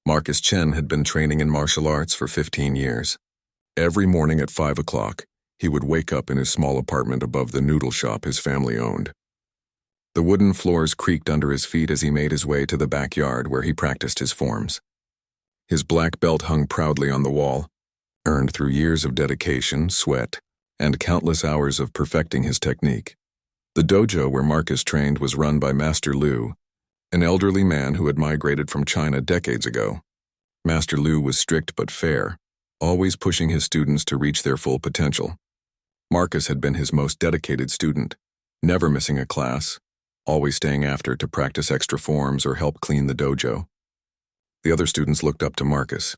Marcus Chen had been training in martial arts for 15 years. Every morning at 5 o'clock, he would wake up in his small apartment above the noodle shop his family owned. The wooden floors creaked under his feet as he made his way to the backyard where he practiced his forms. His black belt hung proudly on the wall, earned through years of dedication, sweat, and countless hours of perfecting his technique. The dojo where Marcus trained was run by Master Liu, an elderly man who had migrated from China decades ago. Master Liu was strict but fair, always pushing his students to reach their full potential. Marcus had been his most dedicated student, never missing a class, always staying after to practice extra forms or help clean the dojo. The other students looked up to Marcus,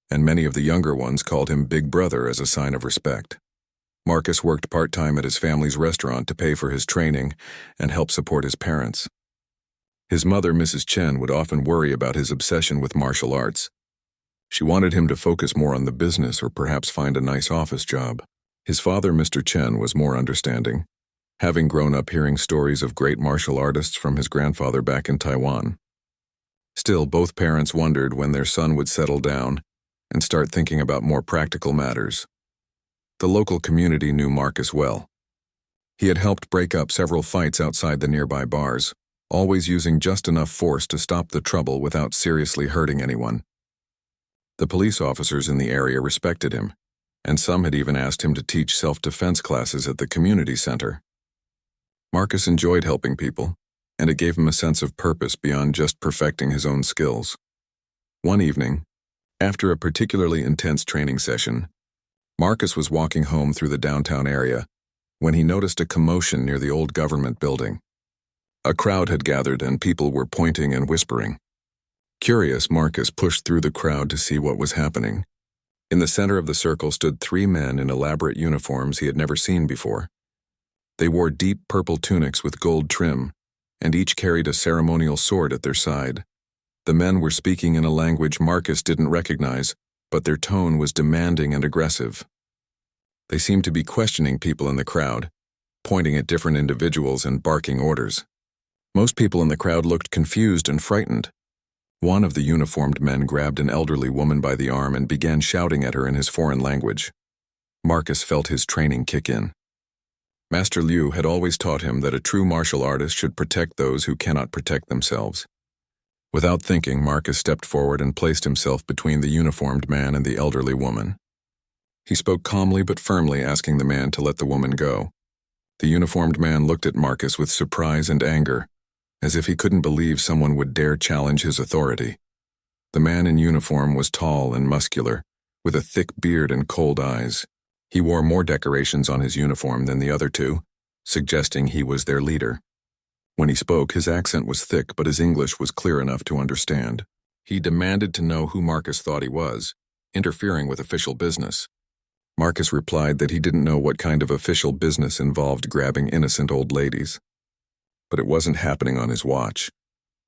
and many of the younger ones called him Big Brother as a sign of respect. Marcus worked part-time at his family's restaurant to pay for his training and help support his parents. His mother, Mrs. Chen, would often worry about his obsession with martial arts. She wanted him to focus more on the business or perhaps find a nice office job. His father, Mr. Chen, was more understanding, having grown up hearing stories of great martial artists from his grandfather back in Taiwan. Still, both parents wondered when their son would settle down and start thinking about more practical matters. The local community knew Marcus well. He had helped break up several fights outside the nearby bars, always using just enough force to stop the trouble without seriously hurting anyone. The police officers in the area respected him, and some had even asked him to teach self-defense classes at the community center. Marcus enjoyed helping people, and it gave him a sense of purpose beyond just perfecting his own skills. One evening, after a particularly intense training session, Marcus was walking home through the downtown area when he noticed a commotion near the old government building. A crowd had gathered and people were pointing and whispering. Curious, Marcus pushed through the crowd to see what was happening. In the center of the circle stood 3 men in elaborate uniforms he had never seen before. They wore deep purple tunics with gold trim, and each carried a ceremonial sword at their side. The men were speaking in a language Marcus didn't recognize, but their tone was demanding and aggressive. They seemed to be questioning people in the crowd, pointing at different individuals and barking orders. Most people in the crowd looked confused and frightened. One of the uniformed men grabbed an elderly woman by the arm and began shouting at her in his foreign language. Marcus felt his training kick in. Master Liu had always taught him that a true martial artist should protect those who cannot protect themselves. Without thinking, Marcus stepped forward and placed himself between the uniformed man and the elderly woman. He spoke calmly but firmly, asking the man to let the woman go. The uniformed man looked at Marcus with surprise and anger, as if he couldn't believe someone would dare challenge his authority. The man in uniform was tall and muscular, with a thick beard and cold eyes. He wore more decorations on his uniform than the other 2, suggesting he was their leader. When he spoke, his accent was thick, but his English was clear enough to understand. He demanded to know who Marcus thought he was, interfering with official business. Marcus replied that he didn't know what kind of official business involved grabbing innocent old ladies. But it wasn't happening on his watch.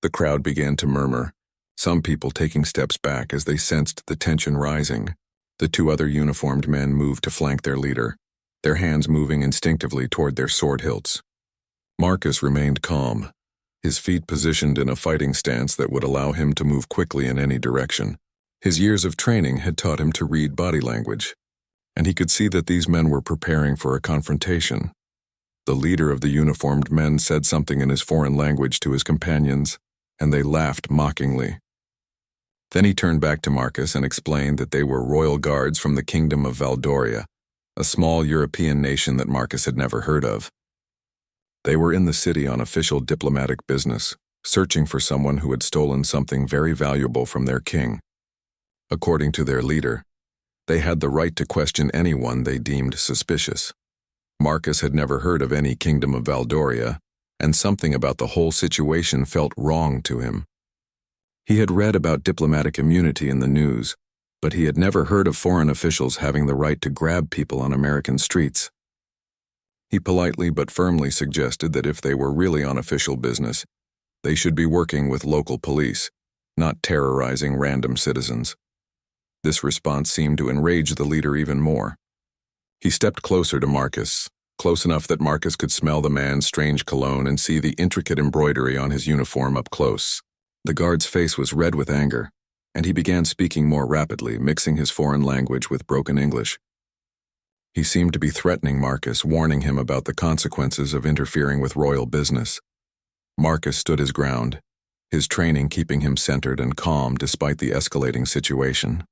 The crowd began to murmur, some people taking steps back as they sensed the tension rising. The 2 other uniformed men moved to flank their leader, their hands moving instinctively toward their sword hilts. Marcus remained calm, his feet positioned in a fighting stance that would allow him to move quickly in any direction. His years of training had taught him to read body language, and he could see that these men were preparing for a confrontation. The leader of the uniformed men said something in his foreign language to his companions, and they laughed mockingly. Then he turned back to Marcus and explained that they were royal guards from the kingdom of Valdoria, a small European nation that Marcus had never heard of. They were in the city on official diplomatic business, searching for someone who had stolen something very valuable from their king. According to their leader, they had the right to question anyone they deemed suspicious. Marcus had never heard of any kingdom of Valdoria, and something about the whole situation felt wrong to him. He had read about diplomatic immunity in the news, but he had never heard of foreign officials having the right to grab people on American streets. He politely but firmly suggested that if they were really on official business, they should be working with local police, not terrorizing random citizens. This response seemed to enrage the leader even more. He stepped closer to Marcus, close enough that Marcus could smell the man's strange cologne and see the intricate embroidery on his uniform up close. The guard's face was red with anger, and he began speaking more rapidly, mixing his foreign language with broken English. He seemed to be threatening Marcus, warning him about the consequences of interfering with royal business. Marcus stood his ground, his training keeping him centered and calm despite the escalating situation.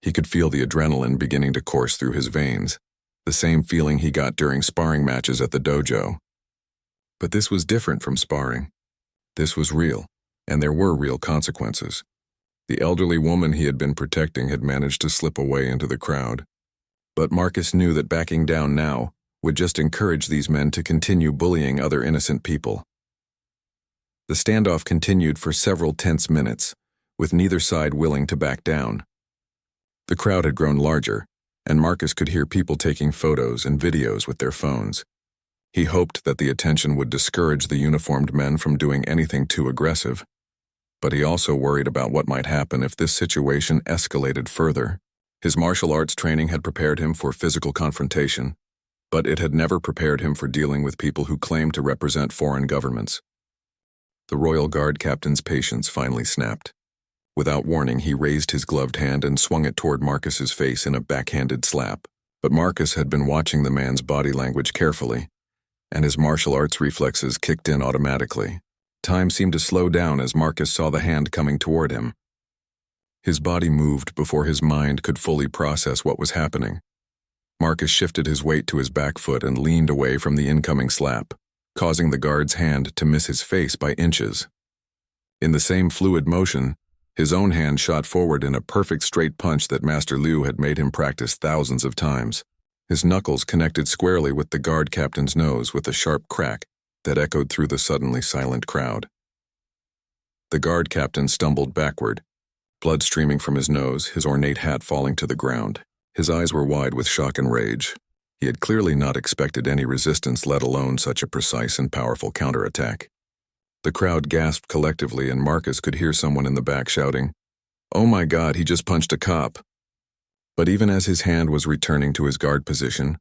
He could feel the adrenaline beginning to course through his veins, the same feeling he got during sparring matches at the dojo. But this was different from sparring. This was real, and there were real consequences. The elderly woman he had been protecting had managed to slip away into the crowd. But Marcus knew that backing down now would just encourage these men to continue bullying other innocent people. The standoff continued for several tense minutes, with neither side willing to back down. The crowd had grown larger, and Marcus could hear people taking photos and videos with their phones. He hoped that the attention would discourage the uniformed men from doing anything too aggressive, but he also worried about what might happen if this situation escalated further. His martial arts training had prepared him for physical confrontation, but it had never prepared him for dealing with people who claimed to represent foreign governments. The Royal Guard captain's patience finally snapped. Without warning, he raised his gloved hand and swung it toward Marcus's face in a backhanded slap. But Marcus had been watching the man's body language carefully, and his martial arts reflexes kicked in automatically. Time seemed to slow down as Marcus saw the hand coming toward him. His body moved before his mind could fully process what was happening. Marcus shifted his weight to his back foot and leaned away from the incoming slap, causing the guard's hand to miss his face by inches. In the same fluid motion, his own hand shot forward in a perfect straight punch that Master Liu had made him practice thousands of times. His knuckles connected squarely with the guard captain's nose with a sharp crack that echoed through the suddenly silent crowd. The guard captain stumbled backward, blood streaming from his nose, his ornate hat falling to the ground. His eyes were wide with shock and rage. He had clearly not expected any resistance, let alone such a precise and powerful counterattack. The crowd gasped collectively, and Marcus could hear someone in the back shouting, "Oh my God, he just punched a cop." But even as his hand was returning to his guard position,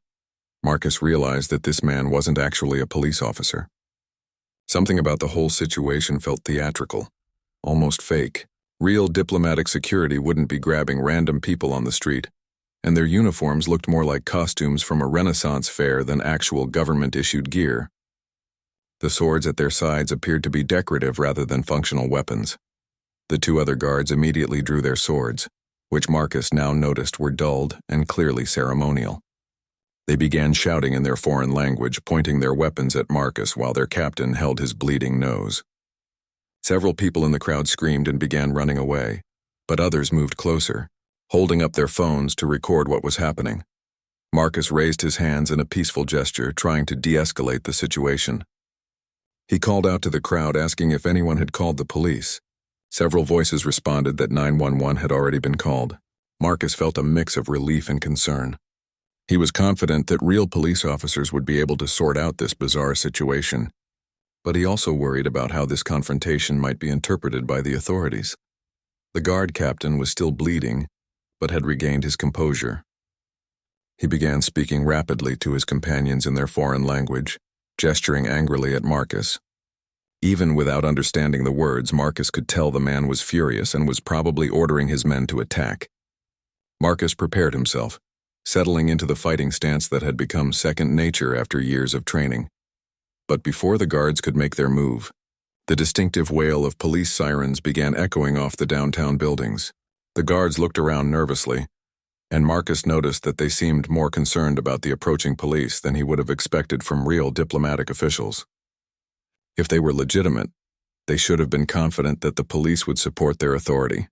Marcus realized that this man wasn't actually a police officer. Something about the whole situation felt theatrical, almost fake. Real diplomatic security wouldn't be grabbing random people on the street, and their uniforms looked more like costumes from a Renaissance fair than actual government-issued gear. The swords at their sides appeared to be decorative rather than functional weapons. The two other guards immediately drew their swords, which Marcus now noticed were dulled and clearly ceremonial. They began shouting in their foreign language, pointing their weapons at Marcus while their captain held his bleeding nose. Several people in the crowd screamed and began running away, but others moved closer, holding up their phones to record what was happening. Marcus raised his hands in a peaceful gesture, trying to de-escalate the situation. He called out to the crowd, asking if anyone had called the police. Several voices responded that 911 had already been called. Marcus felt a mix of relief and concern. He was confident that real police officers would be able to sort out this bizarre situation, but he also worried about how this confrontation might be interpreted by the authorities. The guard captain was still bleeding, but had regained his composure. He began speaking rapidly to his companions in their foreign language, gesturing angrily at Marcus. Even without understanding the words, Marcus could tell the man was furious and was probably ordering his men to attack. Marcus prepared himself, settling into the fighting stance that had become second nature after years of training. But before the guards could make their move, the distinctive wail of police sirens began echoing off the downtown buildings. The guards looked around nervously, and Marcus noticed that they seemed more concerned about the approaching police than he would have expected from real diplomatic officials. If they were legitimate, they should have been confident that the police would support their authority.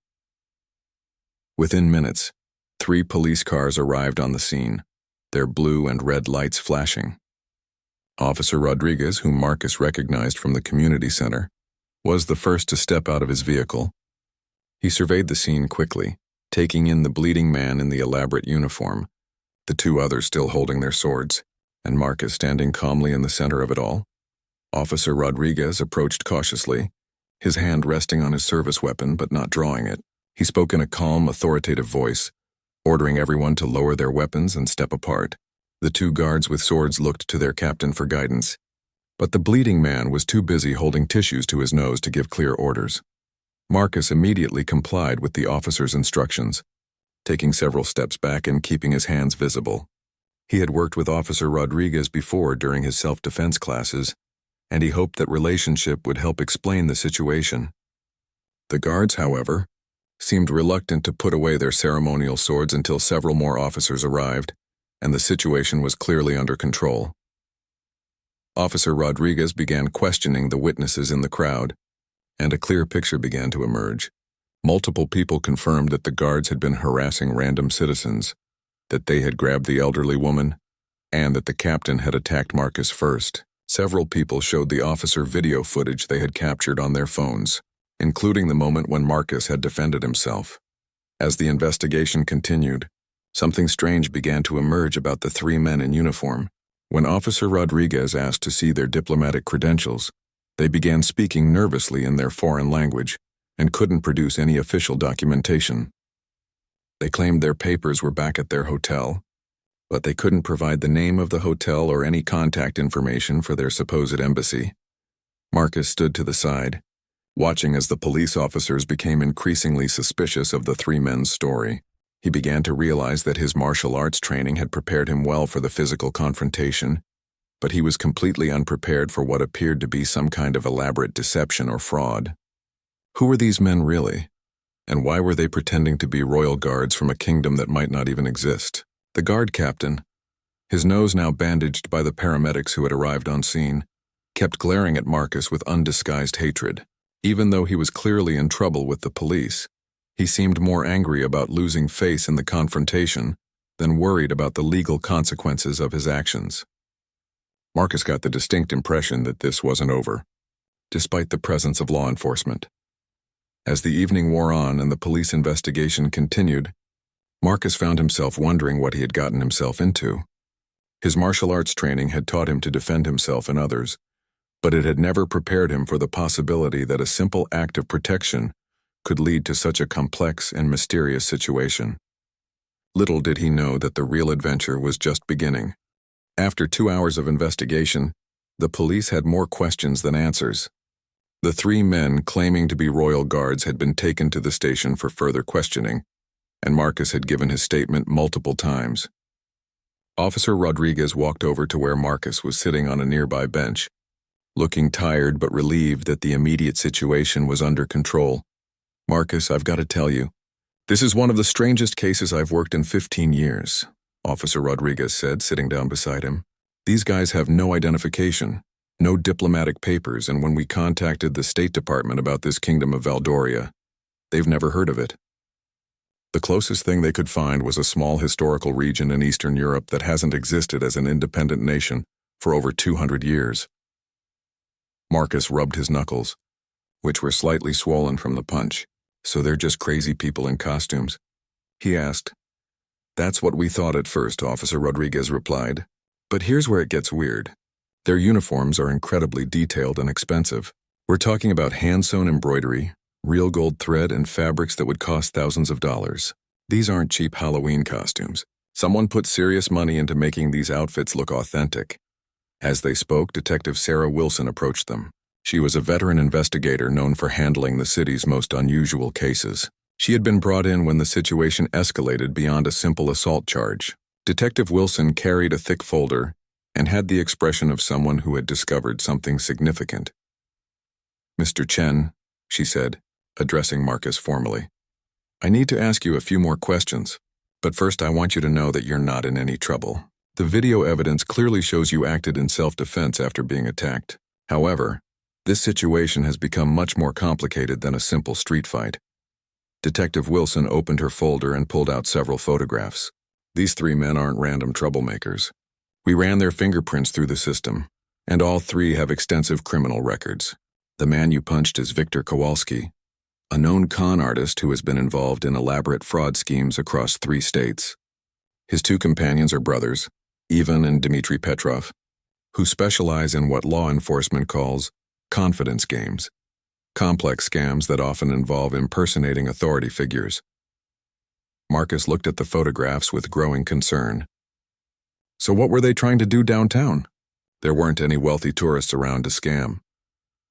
Within minutes, 3 police cars arrived on the scene, their blue and red lights flashing. Officer Rodriguez, whom Marcus recognized from the community center, was the first to step out of his vehicle. He surveyed the scene quickly, taking in the bleeding man in the elaborate uniform, the 2 others still holding their swords, and Marcus standing calmly in the center of it all. Officer Rodriguez approached cautiously, his hand resting on his service weapon but not drawing it. He spoke in a calm, authoritative voice, ordering everyone to lower their weapons and step apart. The 2 guards with swords looked to their captain for guidance, but the bleeding man was too busy holding tissues to his nose to give clear orders. Marcus immediately complied with the officer's instructions, taking several steps back and keeping his hands visible. He had worked with Officer Rodriguez before during his self-defense classes, and he hoped that relationship would help explain the situation. The guards, however, seemed reluctant to put away their ceremonial swords until several more officers arrived, and the situation was clearly under control. Officer Rodriguez began questioning the witnesses in the crowd, and a clear picture began to emerge. Multiple people confirmed that the guards had been harassing random citizens, that they had grabbed the elderly woman, and that the captain had attacked Marcus first. Several people showed the officer video footage they had captured on their phones, including the moment when Marcus had defended himself. As the investigation continued, something strange began to emerge about the three men in uniform. When Officer Rodriguez asked to see their diplomatic credentials, they began speaking nervously in their foreign language and couldn't produce any official documentation. They claimed their papers were back at their hotel, but they couldn't provide the name of the hotel or any contact information for their supposed embassy. Marcus stood to the side, watching as the police officers became increasingly suspicious of the three men's story. He began to realize that his martial arts training had prepared him well for the physical confrontation, but he was completely unprepared for what appeared to be some kind of elaborate deception or fraud. Who were these men really? And why were they pretending to be royal guards from a kingdom that might not even exist? The guard captain, his nose now bandaged by the paramedics who had arrived on scene, kept glaring at Marcus with undisguised hatred. Even though he was clearly in trouble with the police, he seemed more angry about losing face in the confrontation than worried about the legal consequences of his actions. Marcus got the distinct impression that this wasn't over, despite the presence of law enforcement. As the evening wore on and the police investigation continued, Marcus found himself wondering what he had gotten himself into. His martial arts training had taught him to defend himself and others, but it had never prepared him for the possibility that a simple act of protection could lead to such a complex and mysterious situation. Little did he know that the real adventure was just beginning. After 2 hours of investigation, the police had more questions than answers. The three men claiming to be royal guards had been taken to the station for further questioning, and Marcus had given his statement multiple times. Officer Rodriguez walked over to where Marcus was sitting on a nearby bench, looking tired but relieved that the immediate situation was under control. "Marcus, I've got to tell you, this is one of the strangest cases I've worked in 15 years, Officer Rodriguez said, sitting down beside him. "These guys have no identification, no diplomatic papers, and when we contacted the State Department about this kingdom of Valdoria, they've never heard of it. The closest thing they could find was a small historical region in Eastern Europe that hasn't existed as an independent nation for over 200 years. Marcus rubbed his knuckles, which were slightly swollen from the punch. "So they're just crazy people in costumes?" he asked. "That's what we thought at first," Officer Rodriguez replied. "But here's where it gets weird. Their uniforms are incredibly detailed and expensive. We're talking about hand-sewn embroidery, real gold thread, and fabrics that would cost thousands of dollars. These aren't cheap Halloween costumes. Someone put serious money into making these outfits look authentic." As they spoke, Detective Sarah Wilson approached them. She was a veteran investigator known for handling the city's most unusual cases. She had been brought in when the situation escalated beyond a simple assault charge. Detective Wilson carried a thick folder and had the expression of someone who had discovered something significant. "Mr. Chen," she said, addressing Marcus formally, "I need to ask you a few more questions, but first I want you to know that you're not in any trouble. The video evidence clearly shows you acted in self-defense after being attacked. However, this situation has become much more complicated than a simple street fight." Detective Wilson opened her folder and pulled out several photographs. "These three men aren't random troublemakers. We ran their fingerprints through the system, and all three have extensive criminal records. The man you punched is Viktor Kowalski, a known con artist who has been involved in elaborate fraud schemes across 3 states. His 2 companions are brothers, Ivan and Dmitry Petrov, who specialize in what law enforcement calls confidence games, complex scams that often involve impersonating authority figures." Marcus looked at the photographs with growing concern. "So what were they trying to do downtown?" "There weren't any wealthy tourists around to scam.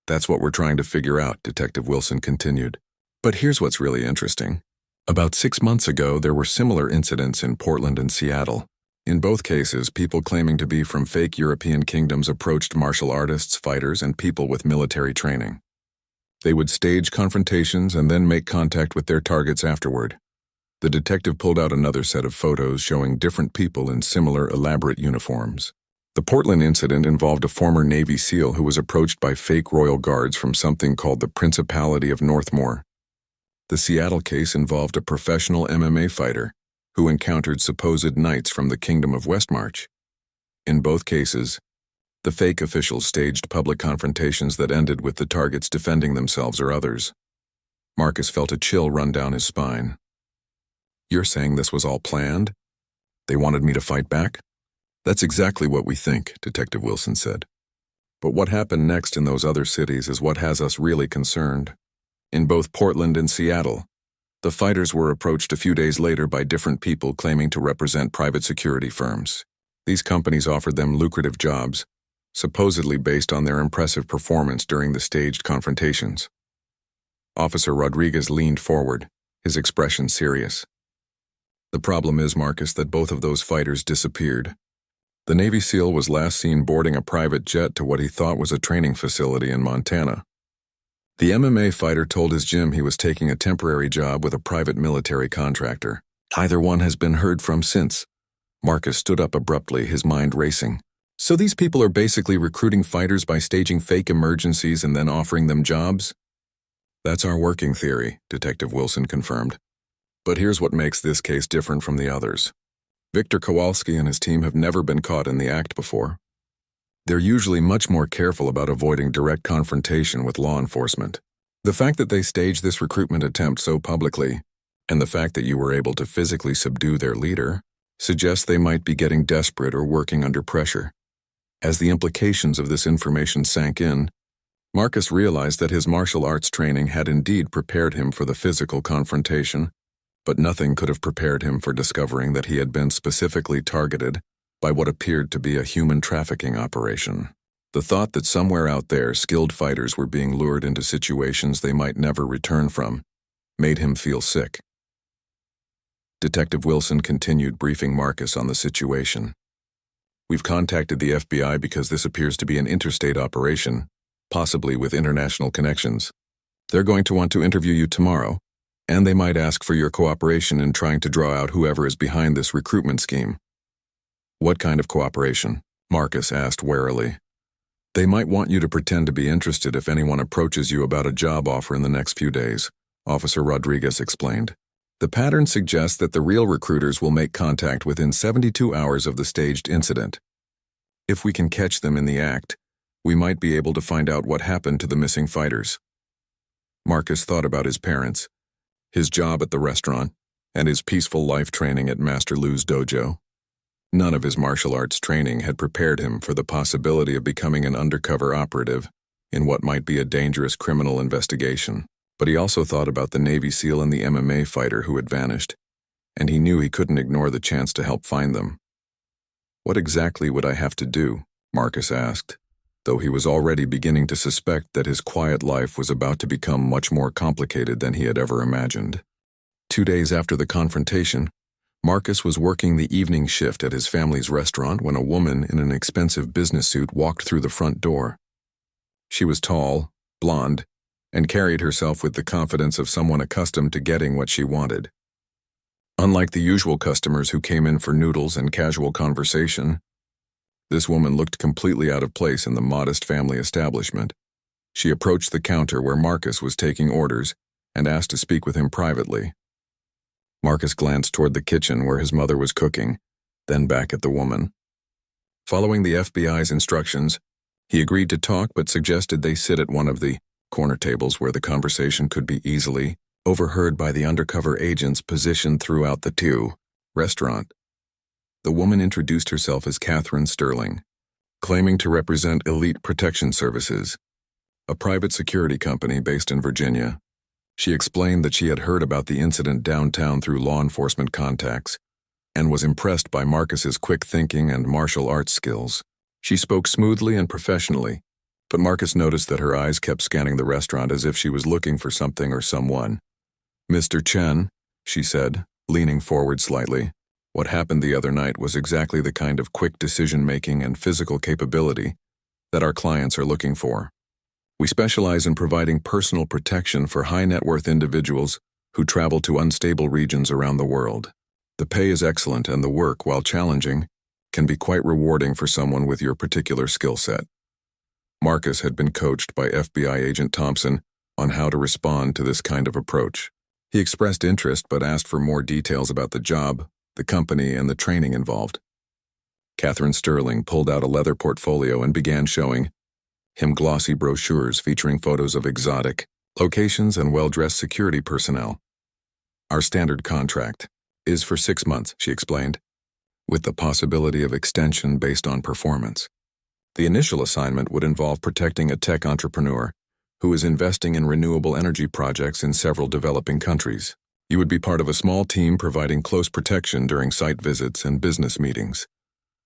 That's what we're trying to figure out," Detective Wilson continued. But here's what's really interesting. About 6 months ago, there were similar incidents in Portland and Seattle. In both cases, people claiming to be from fake European kingdoms approached martial artists, fighters, and people with military training. They would stage confrontations and then make contact with their targets afterward. The detective pulled out another set of photos showing different people in similar elaborate uniforms. The Portland incident involved a former Navy SEAL who was approached by fake royal guards from something called the Principality of Northmore. The Seattle case involved a professional MMA fighter who encountered supposed knights from the Kingdom of Westmarch. In both cases, the fake officials staged public confrontations that ended with the targets defending themselves or others. Marcus felt a chill run down his spine. "You're saying this was all planned? They wanted me to fight back?" "That's exactly what we think," Detective Wilson said. "But what happened next in those other cities is what has us really concerned. In both Portland and Seattle, the fighters were approached a few days later by different people claiming to represent private security firms. These companies offered them lucrative jobs, supposedly based on their impressive performance during the staged confrontations." Officer Rodriguez leaned forward, his expression serious. "The problem is, Marcus, that both of those fighters disappeared. The Navy SEAL was last seen boarding a private jet to what he thought was a training facility in Montana. The MMA fighter told his gym he was taking a temporary job with a private military contractor. Neither one has been heard from since." Marcus stood up abruptly, his mind racing. "So these people are basically recruiting fighters by staging fake emergencies and then offering them jobs?" "That's our working theory," Detective Wilson confirmed. "But here's what makes this case different from the others. Victor Kowalski and his team have never been caught in the act before. They're usually much more careful about avoiding direct confrontation with law enforcement. The fact that they staged this recruitment attempt so publicly, and the fact that you were able to physically subdue their leader, suggests they might be getting desperate or working under pressure." As the implications of this information sank in, Marcus realized that his martial arts training had indeed prepared him for the physical confrontation, but nothing could have prepared him for discovering that he had been specifically targeted by what appeared to be a human trafficking operation. The thought that somewhere out there skilled fighters were being lured into situations they might never return from made him feel sick. Detective Wilson continued briefing Marcus on the situation. "We've contacted the FBI because this appears to be an interstate operation, possibly with international connections. They're going to want to interview you tomorrow, and they might ask for your cooperation in trying to draw out whoever is behind this recruitment scheme." "What kind of cooperation?" Marcus asked warily. "They might want you to pretend to be interested if anyone approaches you about a job offer in the next few days," Officer Rodriguez explained. "The pattern suggests that the real recruiters will make contact within 72 hours of the staged incident. If we can catch them in the act, we might be able to find out what happened to the missing fighters." Marcus thought about his parents, his job at the restaurant, and his peaceful life training at Master Lu's dojo. None of his martial arts training had prepared him for the possibility of becoming an undercover operative in what might be a dangerous criminal investigation. But he also thought about the Navy SEAL and the MMA fighter who had vanished, and he knew he couldn't ignore the chance to help find them. "What exactly would I have to do?" Marcus asked, though he was already beginning to suspect that his quiet life was about to become much more complicated than he had ever imagined. 2 days after the confrontation, Marcus was working the evening shift at his family's restaurant when a woman in an expensive business suit walked through the front door. She was tall, blonde, and carried herself with the confidence of someone accustomed to getting what she wanted. Unlike the usual customers who came in for noodles and casual conversation, this woman looked completely out of place in the modest family establishment. She approached the counter where Marcus was taking orders and asked to speak with him privately. Marcus glanced toward the kitchen where his mother was cooking, then back at the woman. Following the FBI's instructions, he agreed to talk but suggested they sit at one of the corner tables where the conversation could be easily overheard by the undercover agents positioned throughout the restaurant. The woman introduced herself as Catherine Sterling, claiming to represent Elite Protection Services, a private security company based in Virginia. She explained that she had heard about the incident downtown through law enforcement contacts and was impressed by Marcus's quick thinking and martial arts skills. She spoke smoothly and professionally, but Marcus noticed that her eyes kept scanning the restaurant as if she was looking for something or someone. "Mr. Chen," she said, leaning forward slightly, "what happened the other night was exactly the kind of quick decision-making and physical capability that our clients are looking for. We specialize in providing personal protection for high-net-worth individuals who travel to unstable regions around the world. The pay is excellent and the work, while challenging, can be quite rewarding for someone with your particular skill set." Marcus had been coached by FBI agent Thompson on how to respond to this kind of approach. He expressed interest but asked for more details about the job, the company, and the training involved. Catherine Sterling pulled out a leather portfolio and began showing him glossy brochures featuring photos of exotic locations and well-dressed security personnel. "Our standard contract is for 6 months," she explained, "with the possibility of extension based on performance. The initial assignment would involve protecting a tech entrepreneur who is investing in renewable energy projects in several developing countries. You would be part of a small team providing close protection during site visits and business meetings."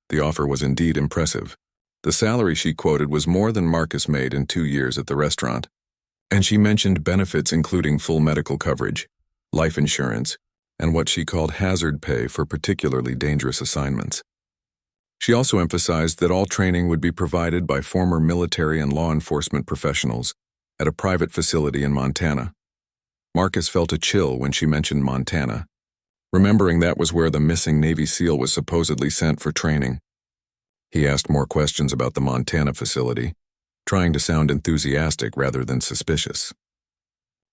The offer was indeed impressive. The salary she quoted was more than Marcus made in 2 years at the restaurant, and she mentioned benefits including full medical coverage, life insurance, and what she called hazard pay for particularly dangerous assignments. She also emphasized that all training would be provided by former military and law enforcement professionals at a private facility in Montana. Marcus felt a chill when she mentioned Montana, remembering that was where the missing Navy SEAL was supposedly sent for training. He asked more questions about the Montana facility, trying to sound enthusiastic rather than suspicious.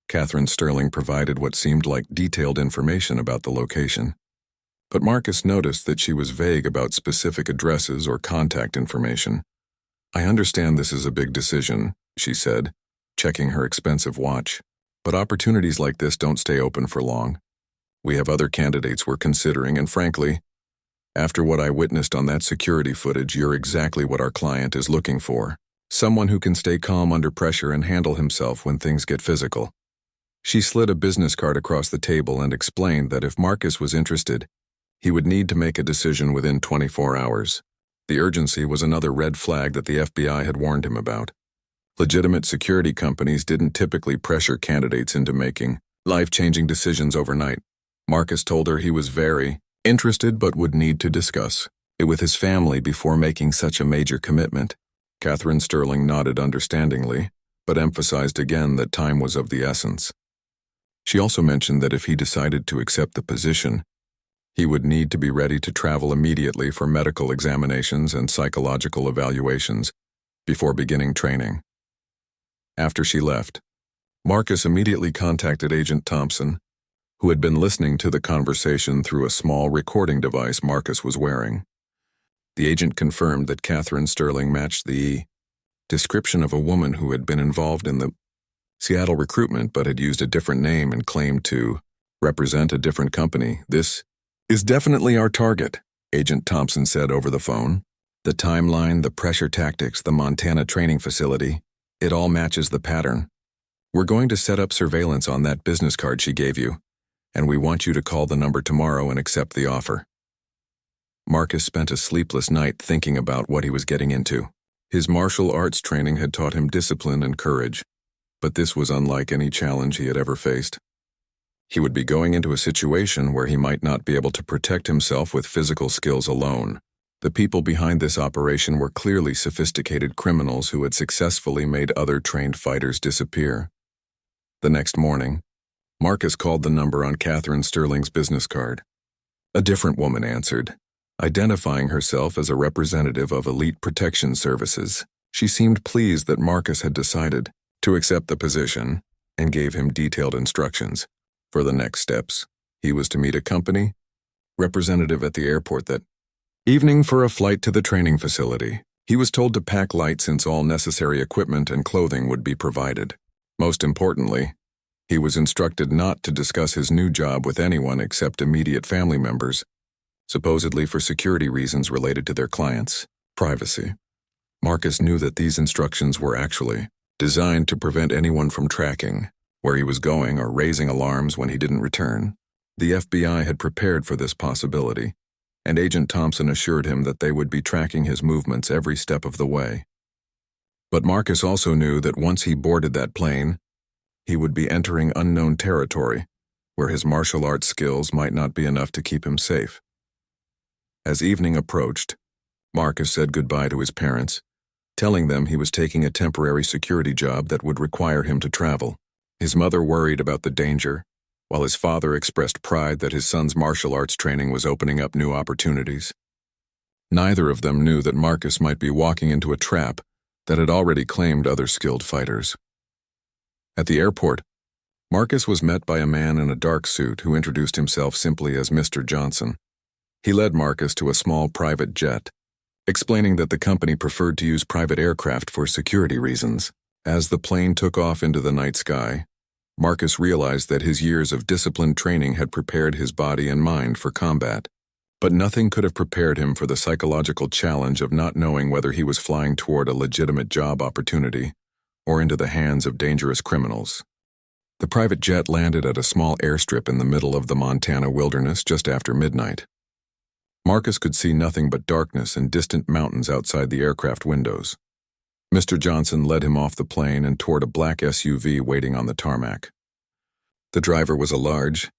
Catherine Sterling provided what seemed like detailed information about the location, but Marcus noticed that she was vague about specific addresses or contact information. "I understand this is a big decision," she said, checking her expensive watch, "but opportunities like this don't stay open for long. We have other candidates we're considering, and frankly, after what I witnessed on that security footage, you're exactly what our client is looking for. Someone who can stay calm under pressure and handle himself when things get physical." She slid a business card across the table and explained that if Marcus was interested, he would need to make a decision within 24 hours. The urgency was another red flag that the FBI had warned him about. Legitimate security companies didn't typically pressure candidates into making life-changing decisions overnight. Marcus told her he was very interested but would need to discuss it with his family before making such a major commitment. Catherine Sterling nodded understandingly, but emphasized again that time was of the essence. She also mentioned that if he decided to accept the position, he would need to be ready to travel immediately for medical examinations and psychological evaluations before beginning training. After she left, Marcus immediately contacted Agent Thompson, who had been listening to the conversation through a small recording device Marcus was wearing. The agent confirmed that Catherine Sterling matched the description of a woman who had been involved in the Seattle recruitment but had used a different name and claimed to represent a different company. "This is definitely our target," Agent Thompson said over the phone. "The timeline, the pressure tactics, the Montana training facility, it all matches the pattern. We're going to set up surveillance on that business card she gave you, and we want you to call the number tomorrow and accept the offer." Marcus spent a sleepless night thinking about what he was getting into. His martial arts training had taught him discipline and courage, but this was unlike any challenge he had ever faced. He would be going into a situation where he might not be able to protect himself with physical skills alone. The people behind this operation were clearly sophisticated criminals who had successfully made other trained fighters disappear. The next morning, Marcus called the number on Catherine Sterling's business card. A different woman answered, identifying herself as a representative of Elite Protection Services. She seemed pleased that Marcus had decided to accept the position and gave him detailed instructions. For the next steps, he was to meet a company representative at the airport that evening for a flight to the training facility. He was told to pack light since all necessary equipment and clothing would be provided. Most importantly, he was instructed not to discuss his new job with anyone except immediate family members, supposedly for security reasons related to their clients' privacy. Marcus knew that these instructions were actually designed to prevent anyone from tracking where he was going or raising alarms when he didn't return. The FBI had prepared for this possibility, and Agent Thompson assured him that they would be tracking his movements every step of the way. But Marcus also knew that once he boarded that plane, he would be entering unknown territory, where his martial arts skills might not be enough to keep him safe. As evening approached, Marcus said goodbye to his parents, telling them he was taking a temporary security job that would require him to travel. His mother worried about the danger, while his father expressed pride that his son's martial arts training was opening up new opportunities. Neither of them knew that Marcus might be walking into a trap that had already claimed other skilled fighters. At the airport, Marcus was met by a man in a dark suit who introduced himself simply as Mr. Johnson. He led Marcus to a small private jet, explaining that the company preferred to use private aircraft for security reasons. As the plane took off into the night sky, Marcus realized that his years of disciplined training had prepared his body and mind for combat. But nothing could have prepared him for the psychological challenge of not knowing whether he was flying toward a legitimate job opportunity or into the hands of dangerous criminals. The private jet landed at a small airstrip in the middle of the Montana wilderness just after midnight. Marcus could see nothing but darkness and distant mountains outside the aircraft windows. Mr. Johnson led him off the plane and toward a black SUV waiting on the tarmac. The driver was a large,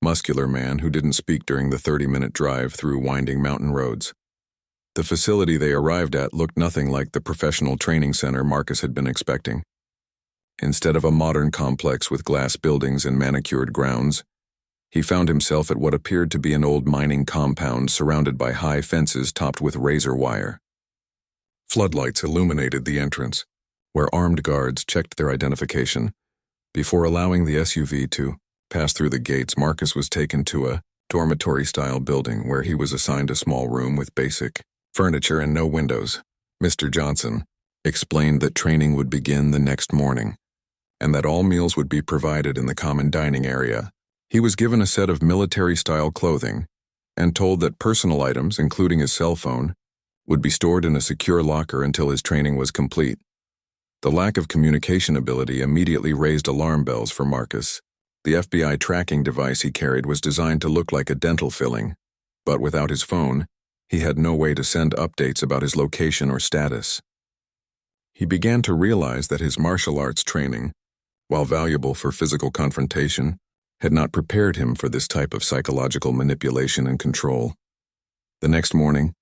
muscular man who didn't speak during the 30-minute drive through winding mountain roads. The facility they arrived at looked nothing like the professional training center Marcus had been expecting. Instead of a modern complex with glass buildings and manicured grounds, he found himself at what appeared to be an old mining compound surrounded by high fences topped with razor wire. Floodlights illuminated the entrance, where armed guards checked their identification. Before allowing the SUV to pass through the gates, Marcus was taken to a dormitory-style building where he was assigned a small room with basic furniture and no windows. Mr. Johnson explained that training would begin the next morning, and that all meals would be provided in the common dining area. He was given a set of military-style clothing and told that personal items, including his cell phone, would be stored in a secure locker until his training was complete. The lack of communication ability immediately raised alarm bells for Marcus. The FBI tracking device he carried was designed to look like a dental filling, but without his phone, he had no way to send updates about his location or status. He began to realize that his martial arts training, while valuable for physical confrontation, had not prepared him for this type of psychological manipulation and control. The next morning,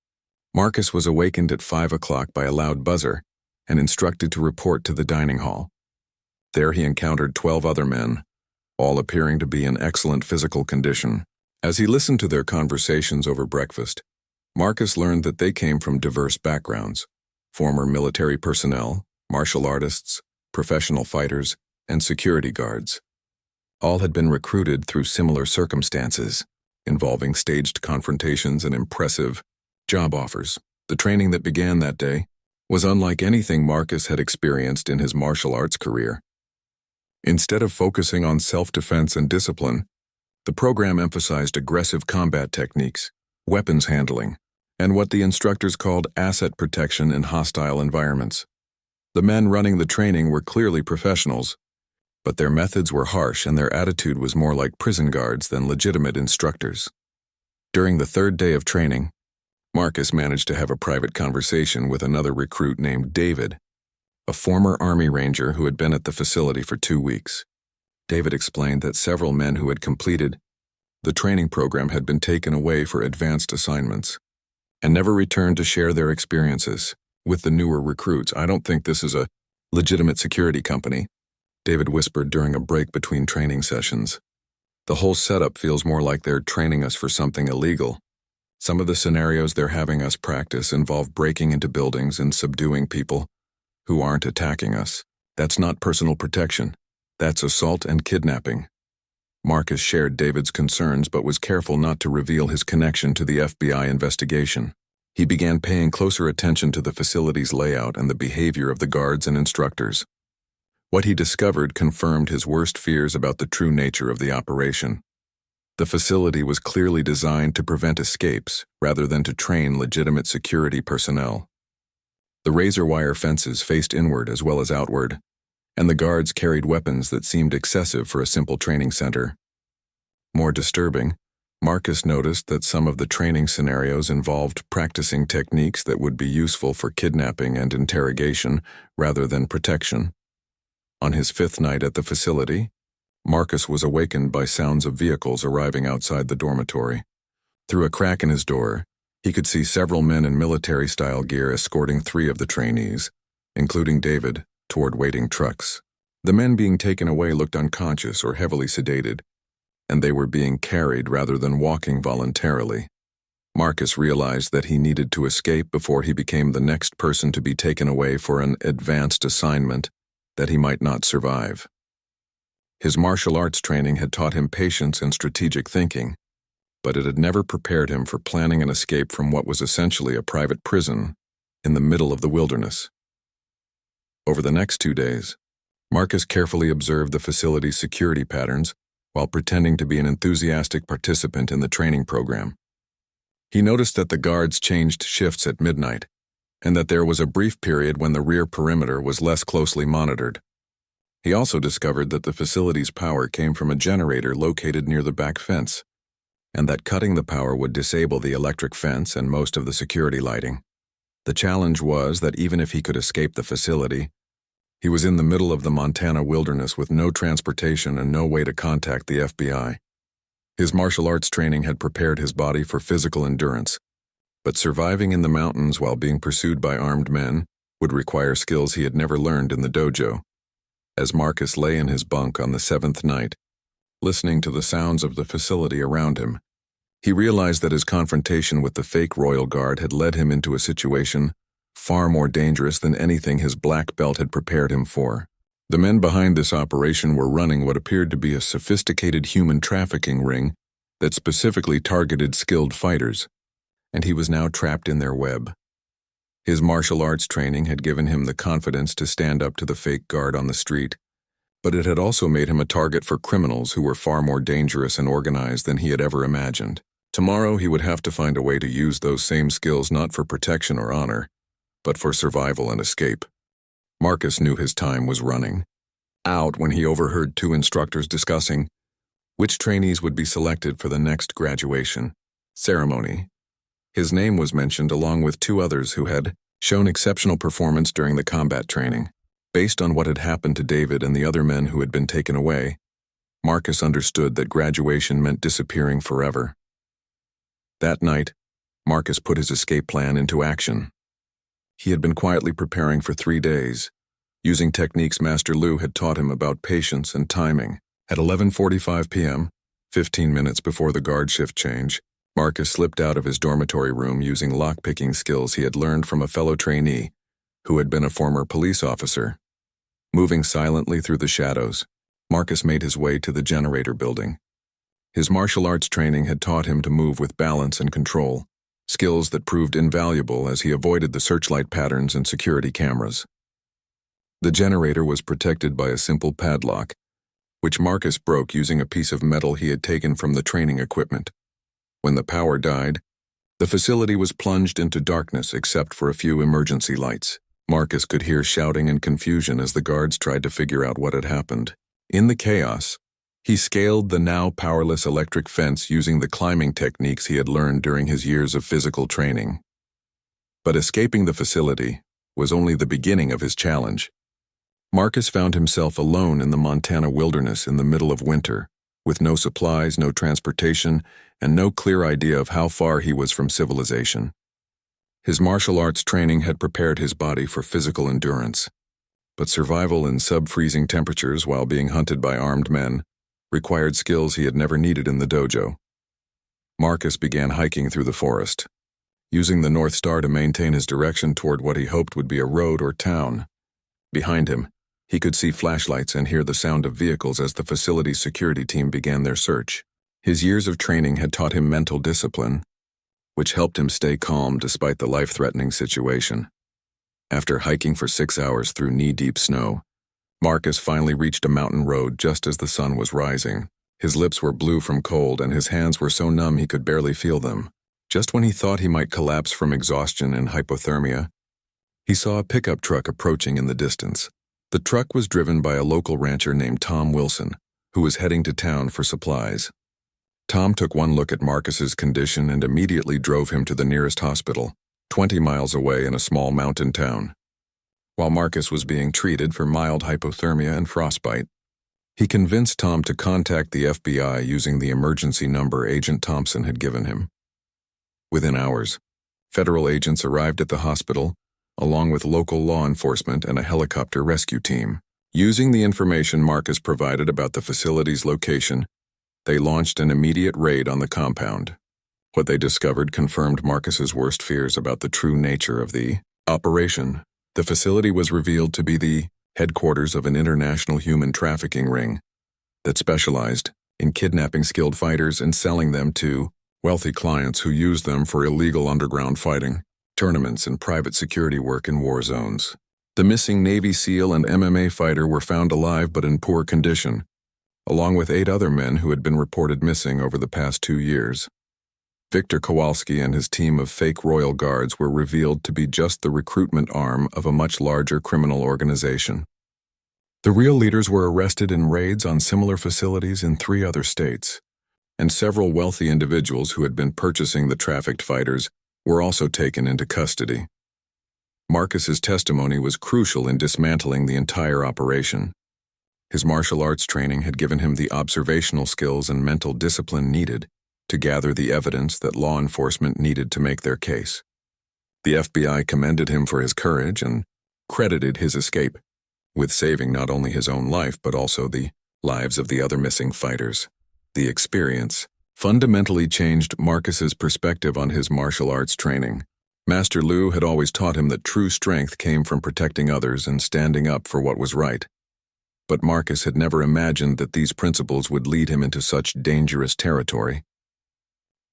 Marcus was awakened at 5 o'clock by a loud buzzer and instructed to report to the dining hall. There he encountered 12 other men, all appearing to be in excellent physical condition. As he listened to their conversations over breakfast, Marcus learned that they came from diverse backgrounds: former military personnel, martial artists, professional fighters, and security guards. All had been recruited through similar circumstances, involving staged confrontations and impressive job offers. The training that began that day was unlike anything Marcus had experienced in his martial arts career. Instead of focusing on self-defense and discipline, the program emphasized aggressive combat techniques, weapons handling, and what the instructors called asset protection in hostile environments. The men running the training were clearly professionals, but their methods were harsh and their attitude was more like prison guards than legitimate instructors. During the third day of training, Marcus managed to have a private conversation with another recruit named David, a former Army Ranger who had been at the facility for 2 weeks. David explained that several men who had completed the training program had been taken away for advanced assignments and never returned to share their experiences with the newer recruits. "I don't think this is a legitimate security company," David whispered during a break between training sessions. "The whole setup feels more like they're training us for something illegal. Some of the scenarios they're having us practice involve breaking into buildings and subduing people who aren't attacking us. That's not personal protection. That's assault and kidnapping." Marcus shared David's concerns but was careful not to reveal his connection to the FBI investigation. He began paying closer attention to the facility's layout and the behavior of the guards and instructors. What he discovered confirmed his worst fears about the true nature of the operation. The facility was clearly designed to prevent escapes rather than to train legitimate security personnel. The razor wire fences faced inward as well as outward, and the guards carried weapons that seemed excessive for a simple training center. More disturbing, Marcus noticed that some of the training scenarios involved practicing techniques that would be useful for kidnapping and interrogation rather than protection. On his 5th night at the facility, Marcus was awakened by sounds of vehicles arriving outside the dormitory. Through a crack in his door, he could see several men in military-style gear escorting 3 of the trainees, including David, toward waiting trucks. The men being taken away looked unconscious or heavily sedated, and they were being carried rather than walking voluntarily. Marcus realized that he needed to escape before he became the next person to be taken away for an advanced assignment that he might not survive. His martial arts training had taught him patience and strategic thinking, but it had never prepared him for planning an escape from what was essentially a private prison in the middle of the wilderness. Over the next 2 days, Marcus carefully observed the facility's security patterns while pretending to be an enthusiastic participant in the training program. He noticed that the guards changed shifts at midnight, and that there was a brief period when the rear perimeter was less closely monitored. He also discovered that the facility's power came from a generator located near the back fence, and that cutting the power would disable the electric fence and most of the security lighting. The challenge was that even if he could escape the facility, he was in the middle of the Montana wilderness with no transportation and no way to contact the FBI. His martial arts training had prepared his body for physical endurance, but surviving in the mountains while being pursued by armed men would require skills he had never learned in the dojo. As Marcus lay in his bunk on the 7th night, listening to the sounds of the facility around him, he realized that his confrontation with the fake royal guard had led him into a situation far more dangerous than anything his black belt had prepared him for. The men behind this operation were running what appeared to be a sophisticated human trafficking ring that specifically targeted skilled fighters, and he was now trapped in their web. His martial arts training had given him the confidence to stand up to the fake guard on the street, but it had also made him a target for criminals who were far more dangerous and organized than he had ever imagined. Tomorrow he would have to find a way to use those same skills not for protection or honor, but for survival and escape. Marcus knew his time was running out when he overheard 2 instructors discussing which trainees would be selected for the next graduation ceremony. His name was mentioned along with 2 others who had shown exceptional performance during the combat training. Based on what had happened to David and the other men who had been taken away, Marcus understood that graduation meant disappearing forever. That night, Marcus put his escape plan into action. He had been quietly preparing for 3 days, using techniques Master Lu had taught him about patience and timing. At 11:45 p.m., 15 minutes before the guard shift change, Marcus slipped out of his dormitory room using lock-picking skills he had learned from a fellow trainee who had been a former police officer. Moving silently through the shadows, Marcus made his way to the generator building. His martial arts training had taught him to move with balance and control, skills that proved invaluable as he avoided the searchlight patterns and security cameras. The generator was protected by a simple padlock, which Marcus broke using a piece of metal he had taken from the training equipment. When the power died, the facility was plunged into darkness except for a few emergency lights. Marcus could hear shouting and confusion as the guards tried to figure out what had happened. In the chaos, he scaled the now powerless electric fence using the climbing techniques he had learned during his years of physical training. But escaping the facility was only the beginning of his challenge. Marcus found himself alone in the Montana wilderness in the middle of winter, with no supplies, no transportation, and no clear idea of how far he was from civilization. His martial arts training had prepared his body for physical endurance, but survival in sub-freezing temperatures while being hunted by armed men required skills he had never needed in the dojo. Marcus began hiking through the forest, using the North Star to maintain his direction toward what he hoped would be a road or town. Behind him, he could see flashlights and hear the sound of vehicles as the facility's security team began their search. His years of training had taught him mental discipline, which helped him stay calm despite the life-threatening situation. After hiking for 6 hours through knee-deep snow, Marcus finally reached a mountain road just as the sun was rising. His lips were blue from cold and his hands were so numb he could barely feel them. Just when he thought he might collapse from exhaustion and hypothermia, he saw a pickup truck approaching in the distance. The truck was driven by a local rancher named Tom Wilson, who was heading to town for supplies. Tom took one look at Marcus's condition and immediately drove him to the nearest hospital, 20 miles away in a small mountain town. While Marcus was being treated for mild hypothermia and frostbite, He convinced Tom to contact the FBI using the emergency number Agent Thompson had given him. Within hours, federal agents arrived at the hospital, along with local law enforcement and a helicopter rescue team. Using the information Marcus provided about the facility's location, they launched an immediate raid on the compound. What they discovered confirmed Marcus's worst fears about the true nature of the operation. The facility was revealed to be the headquarters of an international human trafficking ring that specialized in kidnapping skilled fighters and selling them to wealthy clients who used them for illegal underground fighting, tournaments, and private security work in war zones. The missing Navy SEAL and MMA fighter were found alive but in poor condition, along with 8 other men who had been reported missing over the past 2 years. Victor Kowalski and his team of fake royal guards were revealed to be just the recruitment arm of a much larger criminal organization. The real leaders were arrested in raids on similar facilities in 3 other states, and several wealthy individuals who had been purchasing the trafficked fighters were also taken into custody. Marcus's testimony was crucial in dismantling the entire operation. His martial arts training had given him the observational skills and mental discipline needed to gather the evidence that law enforcement needed to make their case. The FBI commended him for his courage and credited his escape with saving not only his own life but also the lives of the other missing fighters. The experience fundamentally changed Marcus's perspective on his martial arts training. Master Liu had always taught him that true strength came from protecting others and standing up for what was right. But Marcus had never imagined that these principles would lead him into such dangerous territory.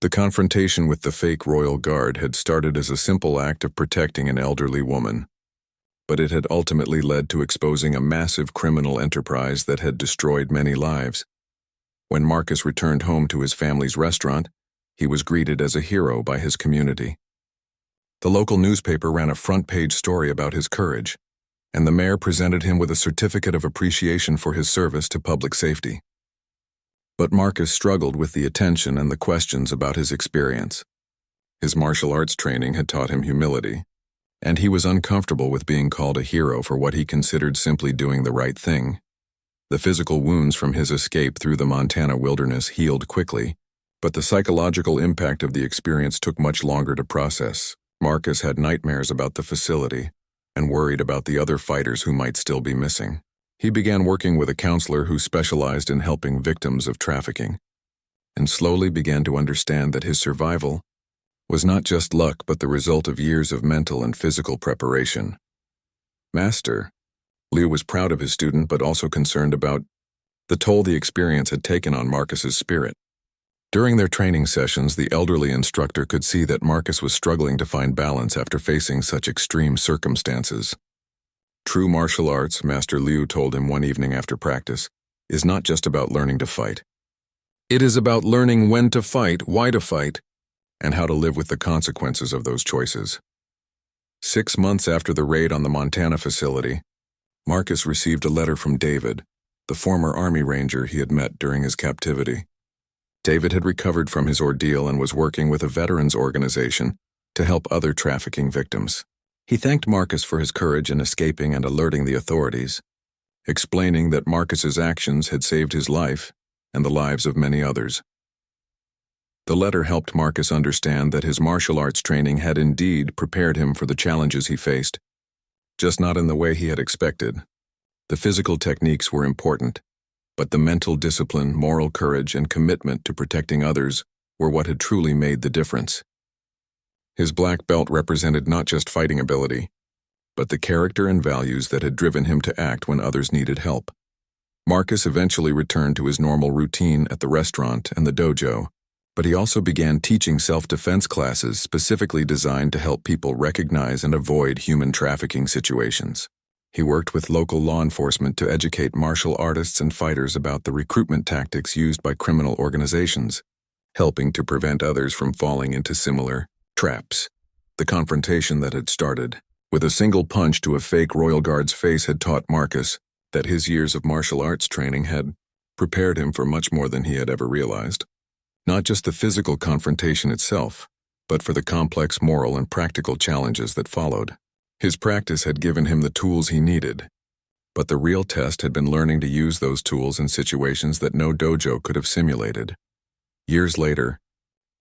The confrontation with the fake royal guard had started as a simple act of protecting an elderly woman, but it had ultimately led to exposing a massive criminal enterprise that had destroyed many lives. When Marcus returned home to his family's restaurant, he was greeted as a hero by his community. The local newspaper ran a front-page story about his courage, and the mayor presented him with a certificate of appreciation for his service to public safety. But Marcus struggled with the attention and the questions about his experience. His martial arts training had taught him humility, and he was uncomfortable with being called a hero for what he considered simply doing the right thing. The physical wounds from his escape through the Montana wilderness healed quickly, but the psychological impact of the experience took much longer to process. Marcus had nightmares about the facility and worried about the other fighters who might still be missing. He began working with a counselor who specialized in helping victims of trafficking, and slowly began to understand that his survival was not just luck but the result of years of mental and physical preparation. Master Liu was proud of his student but also concerned about the toll the experience had taken on Marcus's spirit. During their training sessions, the elderly instructor could see that Marcus was struggling to find balance after facing such extreme circumstances. True martial arts, Master Liu told him one evening after practice, is not just about learning to fight. It is about learning when to fight, why to fight, and how to live with the consequences of those choices. 6 months after the raid on the Montana facility, Marcus received a letter from David, the former Army Ranger he had met during his captivity. David had recovered from his ordeal and was working with a veterans organization to help other trafficking victims. He thanked Marcus for his courage in escaping and alerting the authorities, explaining that Marcus's actions had saved his life and the lives of many others. The letter helped Marcus understand that his martial arts training had indeed prepared him for the challenges he faced, just not in the way he had expected. The physical techniques were important, but the mental discipline, moral courage, and commitment to protecting others were what had truly made the difference. His black belt represented not just fighting ability, but the character and values that had driven him to act when others needed help. Marcus eventually returned to his normal routine at the restaurant and the dojo, but he also began teaching self-defense classes specifically designed to help people recognize and avoid human trafficking situations. He worked with local law enforcement to educate martial artists and fighters about the recruitment tactics used by criminal organizations, helping to prevent others from falling into similar traps. The confrontation that had started with a single punch to a fake royal guard's face had taught Marcus that his years of martial arts training had prepared him for much more than he had ever realized. Not just the physical confrontation itself, but for the complex moral and practical challenges that followed. His practice had given him the tools he needed But the real test had been learning to use those tools in situations that no dojo could have simulated. Years later,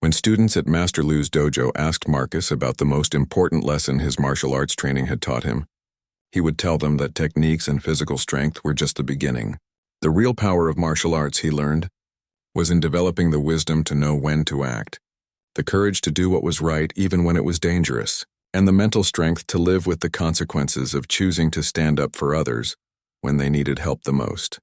when students at Master Lu's dojo asked Marcus about the most important lesson his martial arts training had taught him, he would tell them that techniques and physical strength were just the beginning. The real power of martial arts, he learned, was in developing the wisdom to know when to act, the courage to do what was right even when it was dangerous, and the mental strength to live with the consequences of choosing to stand up for others when they needed help the most.